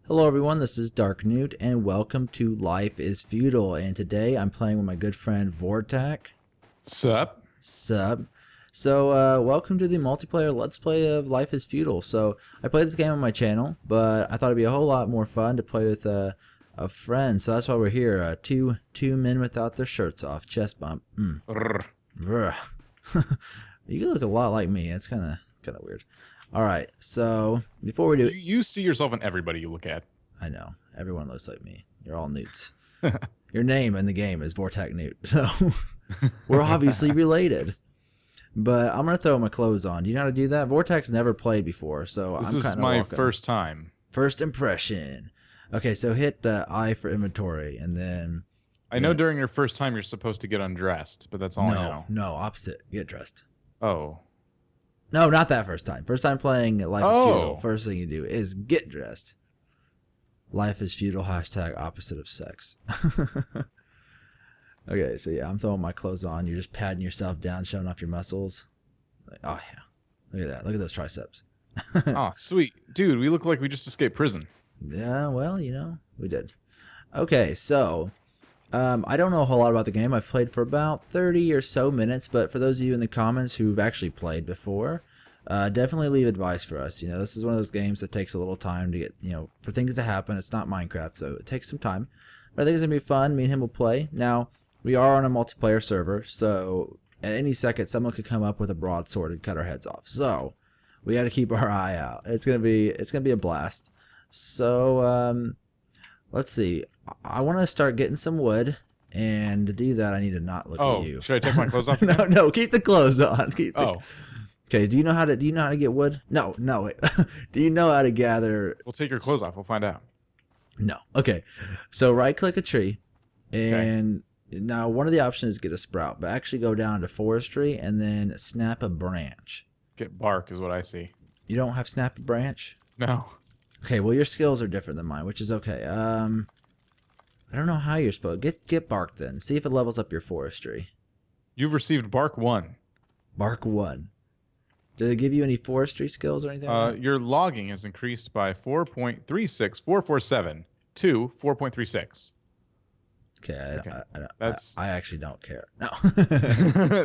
Hello everyone, this is Darknewt and welcome to Life is Feudal, and today I'm playing with my good friend Vortac. Sup? Sup. So welcome to the multiplayer Let's Play of Life is Feudal. So I played this game on my channel, but I thought it'd be a whole lot more fun to play with a friend, so that's why we're here. Two men without their shirts off, chest bump. Brr. You look a lot like me, it's kinda weird. Alright, so before we do You see yourself in everybody you look at. I know. Everyone looks like me. You're all newts. Your name in the game is Vortac so we're obviously related. But I'm going to throw my clothes on. Do you know how to do that? Vortac's never played before, so This I'm is kind of my walking. first time. First impression. Okay, so hit I for inventory, and then... I know during your first time you're supposed to get undressed, but that's all I know. No, opposite. Get dressed. Oh. No, not that first time. First time playing Life is Feudal. First thing you do is get dressed. Life is Feudal, hashtag opposite of sex. Okay, so yeah, I'm throwing my clothes on. You're just patting yourself down, showing off your muscles. Like, oh yeah, look at that. Look at those triceps. Oh, sweet. Dude, we look like we just escaped prison. Yeah, well, you know, we did. Okay, so I don't know a whole lot about the game. I've played for about 30 or so minutes, but for those of you in the comments who've actually played before, definitely leave advice for us. You know, this is one of those games that takes a little time to get, for things to happen. It's not Minecraft, so it takes some time. But I think it's going to be fun. Me and him will play. Now, we are on a multiplayer server, so at any second, someone could come up with a broadsword and cut our heads off. So we got to keep our eye out. It's gonna be a blast. So let's see. I want to start getting some wood, and to do that, I need to not look at you. Should I take my clothes off? No, keep the clothes on. Oh. Okay. Do you know how to get wood? No. Wait. Do you know how to gather? We'll take your clothes off. We'll find out. No. Okay. So right click a tree, and now one of the options is get a sprout, but actually go down to forestry and then snap a branch. Get bark is what I see. You don't have snap a branch? No. Okay, well your skills are different than mine, which is okay. I don't know how you're supposed to get bark then. See if it levels up your forestry. You've received bark 1. Bark 1. Did it give you any forestry skills or anything? Your logging has increased by 4.36447 to 4.36. Okay, I actually don't care. No.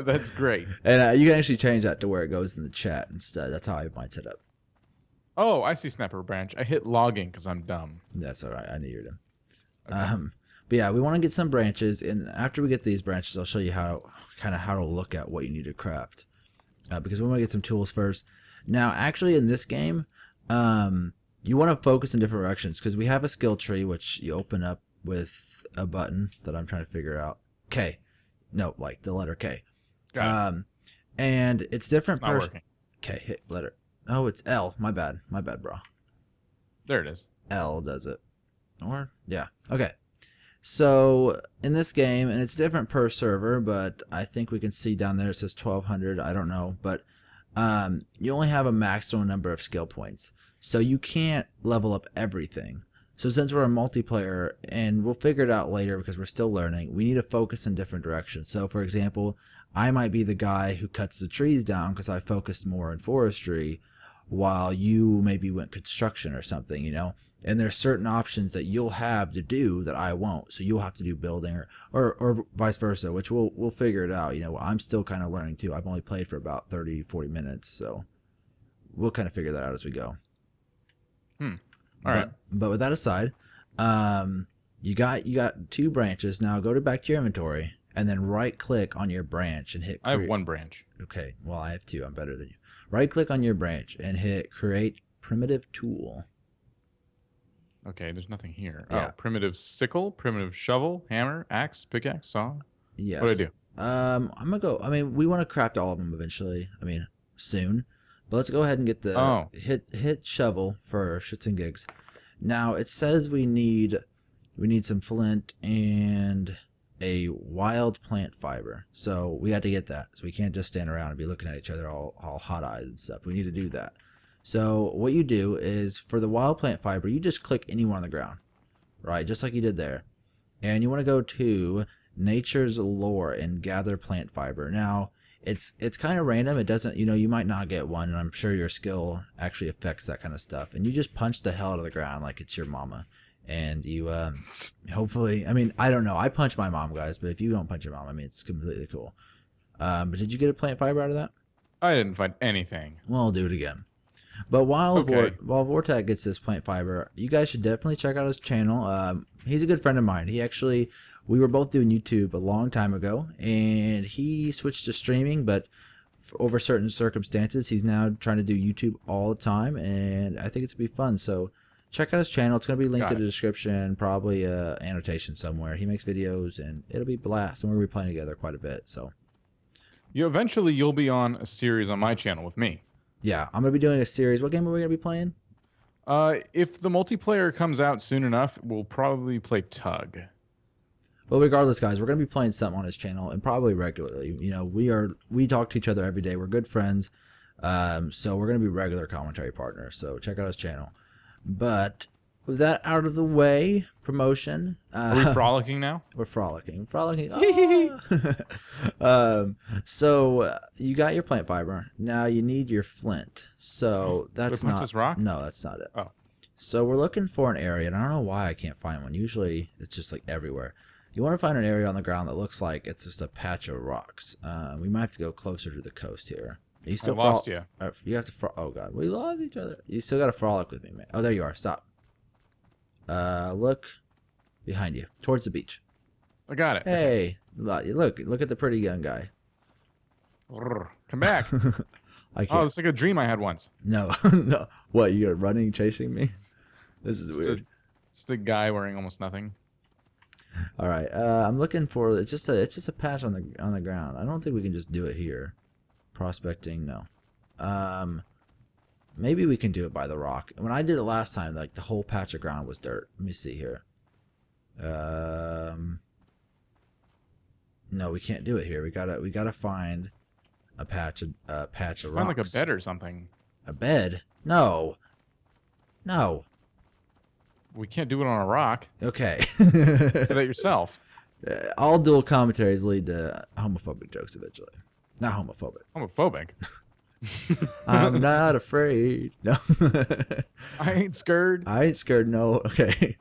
That's great. And you can actually change that to where it goes in the chat instead. That's how I have mine set up. Oh, I see snapper branch. I hit logging because I'm dumb. That's all right. I knew you were dumb. Okay. But yeah, we want to get some branches, and after we get these branches, I'll show you how to look at what you need to craft. Because we want to get some tools first. Now, actually, in this game, you want to focus in different directions because we have a skill tree which you open up with a button that I'm trying to figure out. K, no, like the letter K. Got it. And it's different. It's not working. K, hit letter. Oh, it's L. My bad, bro. There it is. L does it. Or yeah, okay. So in this game, and it's different per server, but I think we can see down there it says 1200. I don't know, but you only have a maximum number of skill points, so you can't level up everything. So since we're a multiplayer, and we'll figure it out later because we're still learning, we need to focus in different directions. So for example, I might be the guy who cuts the trees down because I focused more in forestry, while you maybe went construction or something, And there's certain options that you'll have to do that I won't. So you'll have to do building or vice versa, which we'll figure it out. I'm still kind of learning too. I've only played for about 30, 40 minutes, so we'll kind of figure that out as we go. All right. But with that aside, you got 2 branches. Now go back to your inventory and then right click on your branch and hit I have 1 branch. Okay, well I have 2. I'm better than you. Right click on your branch and hit create primitive tool. Okay, there's nothing here. Yeah. Oh, primitive sickle, primitive shovel, hammer, axe, pickaxe, saw. Yes. What do I do? I'm gonna go. I mean, we want to craft all of them eventually. I mean, soon. But let's go ahead and get the hit shovel for shits and gigs. Now it says we need some flint and a wild plant fiber. So we got to get that. So we can't just stand around and be looking at each other all hot eyes and stuff. We need to do that. So what you do is for the wild plant fiber, you just click anywhere on the ground, right? Just like you did there. And you want to go to nature's lore and gather plant fiber. Now, it's kind of random. It doesn't, you might not get one, and I'm sure your skill actually affects that kind of stuff. And you just punch the hell out of the ground like it's your mama. And you, hopefully, I mean, I don't know. I punch my mom, guys, but if you don't punch your mom, I mean, it's completely cool. But did you get a plant fiber out of that? I didn't find anything. Well, I'll do it again. But while Okay. while Vortac gets this plant fiber, you guys should definitely check out his channel. He's a good friend of mine. We were both doing YouTube a long time ago, and he switched to streaming, but over certain circumstances, he's now trying to do YouTube all the time, and I think it's going to be fun. So check out his channel. It's going to be linked in the description, probably annotation somewhere. He makes videos, and it'll be blast, and we're going to be playing together quite a bit. So Eventually you'll be on a series on my channel with me. yeah, I'm going to be doing a series. What game are we going to be playing? If the multiplayer comes out soon enough, we'll probably play Tug. Well, regardless, guys, we're going to be playing something on his channel, and probably regularly. We talk to each other every day. We're good friends, so we're going to be regular commentary partners. So check out his channel. But with that out of the way, promotion. Are we frolicking now? We're frolicking. So you got your plant fiber. Now you need your flint. So that's not. This rock? No, that's not it. Oh. So we're looking for an area, and I don't know why I can't find one. Usually it's just like everywhere. You want to find an area on the ground that looks like it's just a patch of rocks. We might have to go closer to the coast here. You still lost you. You have to. Oh God, we lost each other. You still got to frolic with me, man. Oh, there you are. Stop. Look behind you, towards the beach. I got it. Hey, look at the pretty young guy. Come back. I can't. Oh, it's like a dream I had once. No, no. What? You're running, chasing me? This is weird. Just a guy wearing almost nothing. All right. I'm looking for. It's just a patch on the ground. I don't think we can just do it here. Prospecting, no. Maybe we can do it by the rock. When I did it last time, like the whole patch of ground was dirt. Let me see here. No, we can't do it here. We gotta find a patch of rocks. Find like a bed or something. A bed? No. No. We can't do it on a rock. Okay. Say that yourself. All dual commentaries lead to homophobic jokes eventually. Not homophobic. Homophobic. I'm not afraid. No. I ain't scared. I ain't scared. No. Okay.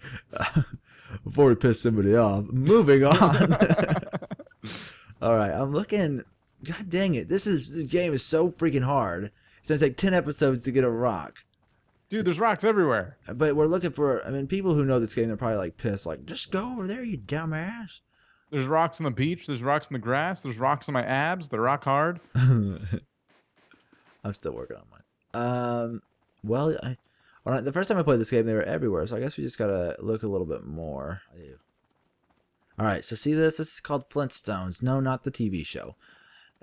Before we piss somebody off, moving on. All right. I'm looking. God dang it. This game is so freaking hard. It's going to take 10 episodes to get a rock. Dude, there's rocks everywhere. But we're looking for, I mean, people who know this game, they're probably like pissed. Like, just go over there, you dumbass. There's rocks on the beach. There's rocks in the grass. There's rocks on my abs. They're rock hard. I'm still working on mine. Well, all right, the first time I played this game, they were everywhere. So I guess we just got to look a little bit more. All right, so see this? This is called Flintstones. No, not the TV show.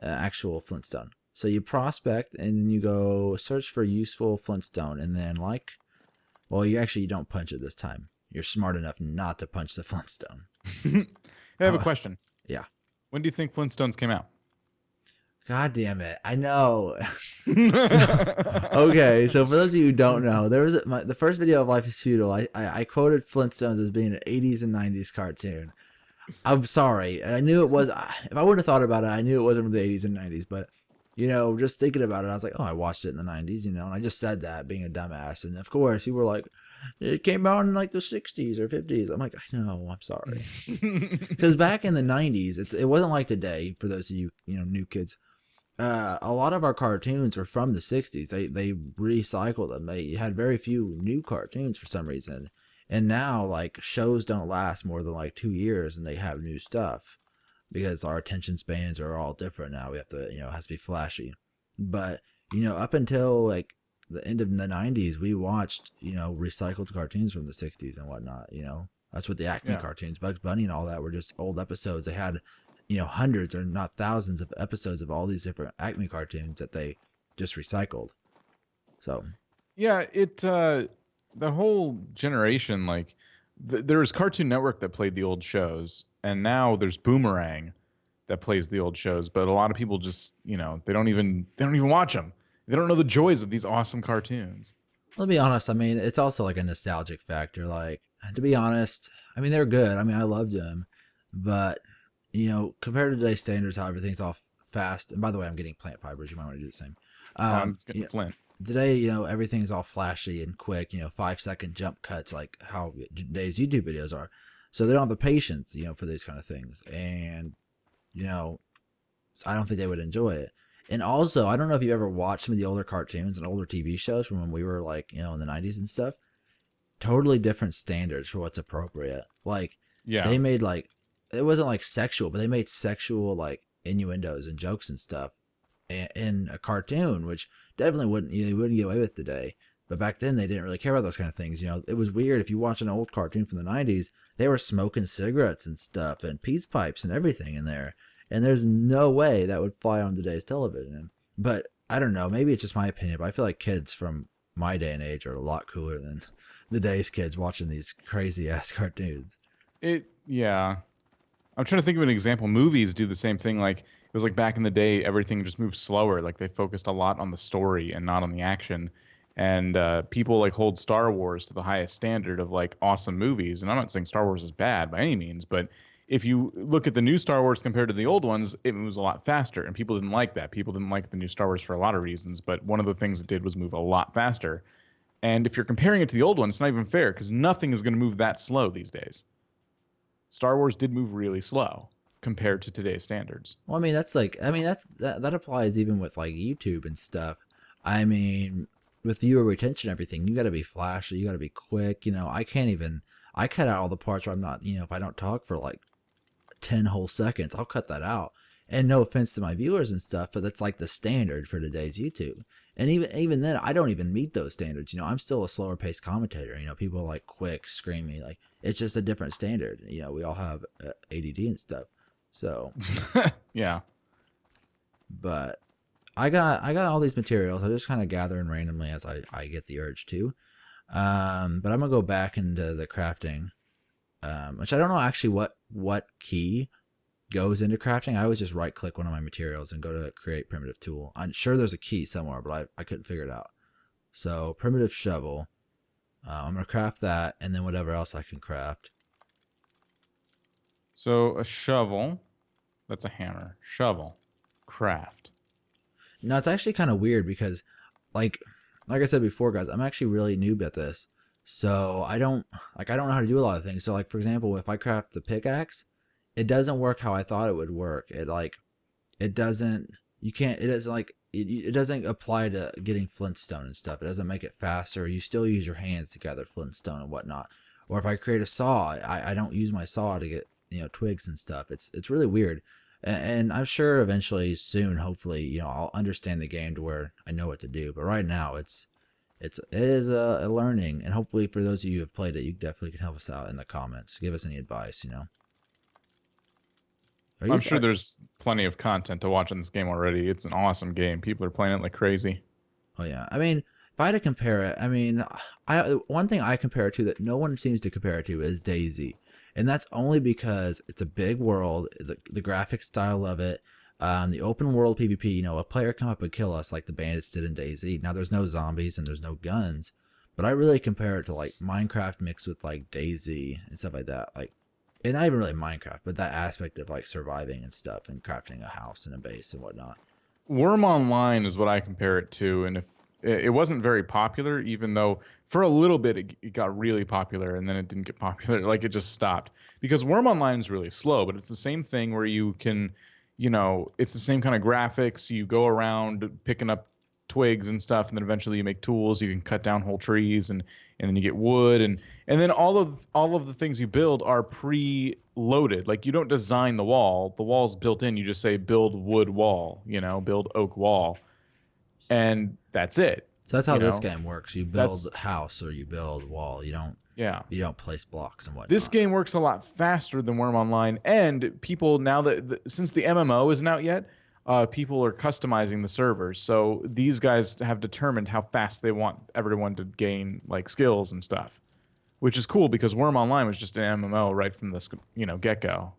Actual Flintstone. So you prospect, and then you go search for useful Flintstone, and then well, you don't punch it this time. You're smart enough not to punch the Flintstone. I have a question. Yeah. When do you think Flintstones came out? God damn it. I know. Okay, so for those of you who don't know, there was the first video of Life is Feudal. I quoted Flintstones as being an 80s and 90s cartoon. I'm sorry. I knew it was. If I would have thought about it, I knew it wasn't from the 80s and 90s, but just thinking about it, I was like, oh, I watched it in the 90s, and I just said that being a dumbass. And of course, you were like, it came out in like the 60s or 50s. I'm like, I know, I'm sorry. Because back in the 90s, it wasn't like today, for those of you, new kids. A lot of our cartoons were from the 60s. They recycled them. They had very few new cartoons for some reason. And now, like, shows don't last more than like 2 years, and they have new stuff. Because our attention spans are all different now. We have to, it has to be flashy. But, up until like the end of the 90s, we watched, recycled cartoons from the 60s and whatnot, That's what the Acme cartoons, Bugs Bunny and all that were just old episodes. They had, hundreds or not thousands of episodes of all these different Acme cartoons that they just recycled. So. Yeah, that whole generation, like, there was Cartoon Network that played the old shows, and now there's Boomerang that plays the old shows. But a lot of people just, they don't even watch them. They don't know the joys of these awesome cartoons. Well, to be honest, I mean, it's also like a nostalgic factor. Like, to be honest, I mean, they're good. I mean, I loved them, but compared to today's standards, how everything's all fast. And by the way, I'm getting plant fibers. You might want to do the same. I'm just You getting know, flint. today, everything's all flashy and quick. 5-second jump cuts, like how today's YouTube videos are. So they don't have the patience, for these kind of things. And so I don't think they would enjoy it. And also, I don't know if you ever watched some of the older cartoons and older TV shows from when we were like, in the 90s and stuff. Totally different standards for what's appropriate. Like, Yeah. they made like, it wasn't like sexual, but they made sexual like innuendos and jokes and stuff in a cartoon, which definitely you wouldn't get away with today. But back then, they didn't really care about those kind of things. It was weird. If you watch an old cartoon from the 90s, they were smoking cigarettes and stuff and peace pipes and everything in there. And there's no way that would fly on today's television. But I don't know. Maybe it's just my opinion, but I feel like kids from my day and age are a lot cooler than the day's kids watching these crazy ass cartoons. Yeah. I'm trying to think of an example. Movies do the same thing. Like, it was like back in the day, everything just moved slower. Like, they focused a lot on the story and not on the action. And people like hold Star Wars to the highest standard of like awesome movies. And I'm not saying Star Wars is bad by any means, but if you look at the new Star Wars compared to the old ones, it moves a lot faster. And people didn't like that. People didn't like the new Star Wars for a lot of reasons. But one of the things it did was move a lot faster. And if you're comparing it to the old one, it's not even fair because nothing is going to move that slow these days. Star Wars did move really slow compared to today's standards. Well, I mean, that applies even with like YouTube and stuff. I mean, with viewer retention and everything, you got to be flashy, you got to be quick. I cut out all the parts where I'm not, if I don't talk for like 10 whole seconds, I'll cut that out. And no offense to my viewers and stuff, but that's like the standard for today's YouTube. And even then, I don't even meet those standards. I'm still a slower paced commentator. People like quick, screamy. Like, it's just a different standard. We all have ADD and stuff. So Yeah. But I got all these materials. I just kind of gather them randomly as I get the urge to. But I'm gonna go back into the crafting, which I don't know actually what key goes into crafting. I always just right click one of my materials and go to create primitive tool. I'm sure there's a key somewhere, but I couldn't figure it out. So primitive shovel. I'm gonna craft that, and then whatever else I can craft. So a shovel, that's a hammer. Shovel, craft. Now it's actually kind of weird because, like I said before, guys, I'm actually really noob at this. So I don't know how to do a lot of things. So like, for example, if I craft the pickaxe, it doesn't work how I thought it would work. It doesn't apply to getting flintstone and stuff. It doesn't make it faster. You still use your hands to gather flintstone and whatnot. Or if I create a saw, I don't use my saw to get, twigs and stuff. It's really weird. And I'm sure eventually soon, hopefully, I'll understand the game to where I know what to do. But right now it is a learning. And hopefully for those of you who have played it, you definitely can help us out in the comments. Give us any advice, I'm sure there's plenty of content to watch in this game already. It's an awesome game. People are playing it like crazy. Oh yeah. I mean, if I had to compare it, one thing I compare it to that no one seems to compare it to is DayZ. And that's only because it's a big world, the graphic style of it, the open world PvP, a player come up and kill us like the bandits did in DayZ. Now there's no zombies and there's no guns, but I really compare it to like Minecraft mixed with like DayZ and stuff like that. Like, and not even really Minecraft, but that aspect of like surviving and stuff and crafting a house and a base and whatnot. Worm Online is what I compare it to, and if it wasn't very popular, even though for a little bit it got really popular, and then it didn't get popular, like it just stopped. Because Worm Online is really slow, but it's the same thing where you can, it's the same kind of graphics. You go around picking up twigs and stuff, and then eventually you make tools. You can cut down whole trees, and then you get wood, and then all of the things you build are pre-loaded. Like, you don't design the wall; the wall's built in. You just say build wood wall, build oak wall, and that's it. So that's how this game works. You build house or you build wall. You don't place blocks and whatnot. This game works a lot faster than Worm Online, and people now since the MMO isn't out yet, people are customizing the servers. So these guys have determined how fast they want everyone to gain like skills and stuff, which is cool because Worm Online was just an MMO right from the get-go.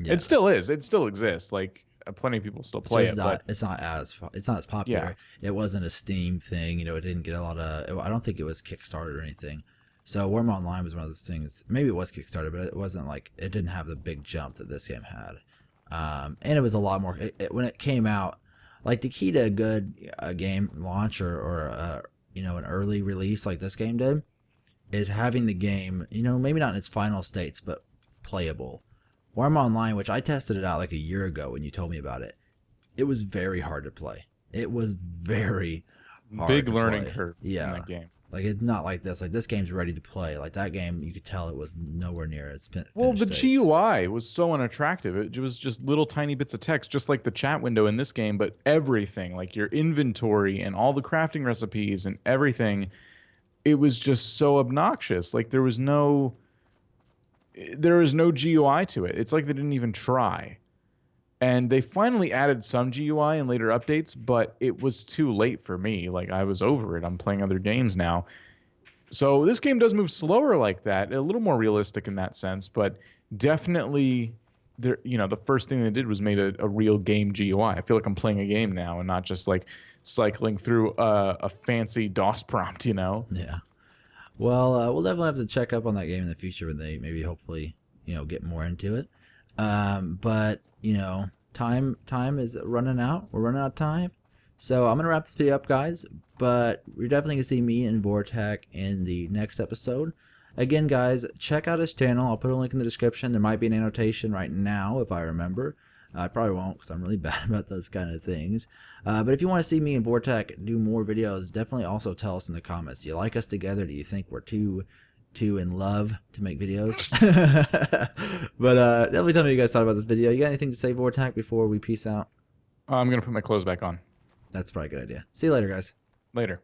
Yeah. It still is. It still exists. Like, plenty of people still play it. It's not as popular. Yeah. It wasn't a Steam thing. It didn't get a lot of. I don't think it was Kickstarter or anything. So Worm Online was one of those things. Maybe it was Kickstarter, but it wasn't like it didn't have the big jump that this game had. And it was a lot more when it came out. Like the key to a good game launch or an early release like this game did is having the game, maybe not in its final states, but playable. Worm Online, which I tested it out like a year ago when you told me about it, it was very hard to play. It was very hard Big to learning play. curve in that game. Like, it's not like this. Like, this game's ready to play. Like, that game, you could tell it was nowhere near its Well, the states. GUI was so unattractive. It was just little tiny bits of text, just like the chat window in this game, but everything, like your inventory and all the crafting recipes and everything, it was just so obnoxious. Like, there was no GUI to it. It's like they didn't even try. And they finally added some GUI in later updates, but it was too late for me. Like, I was over it. I'm playing other games now. So this game does move slower like that, a little more realistic in that sense, but definitely the first thing they did was made a real game GUI. I feel like I'm playing a game now and not just like cycling through a fancy DOS prompt, Yeah. Well, we'll definitely have to check up on that game in the future when they maybe hopefully, get more into it. But time is running out. We're running out of time. So I'm going to wrap this video up, guys. But you're definitely going to see me and Vortac in the next episode. Again, guys, check out his channel. I'll put a link in the description. There might be an annotation right now if I remember. I probably won't because I'm really bad about those kind of things. But if you want to see me and Vortac do more videos, definitely also tell us in the comments. Do you like us together? Do you think we're too in love to make videos? But definitely tell me what you guys thought about this video. You got anything to say, Vortac, before we peace out? I'm going to put my clothes back on. That's probably a good idea. See you later, guys. Later.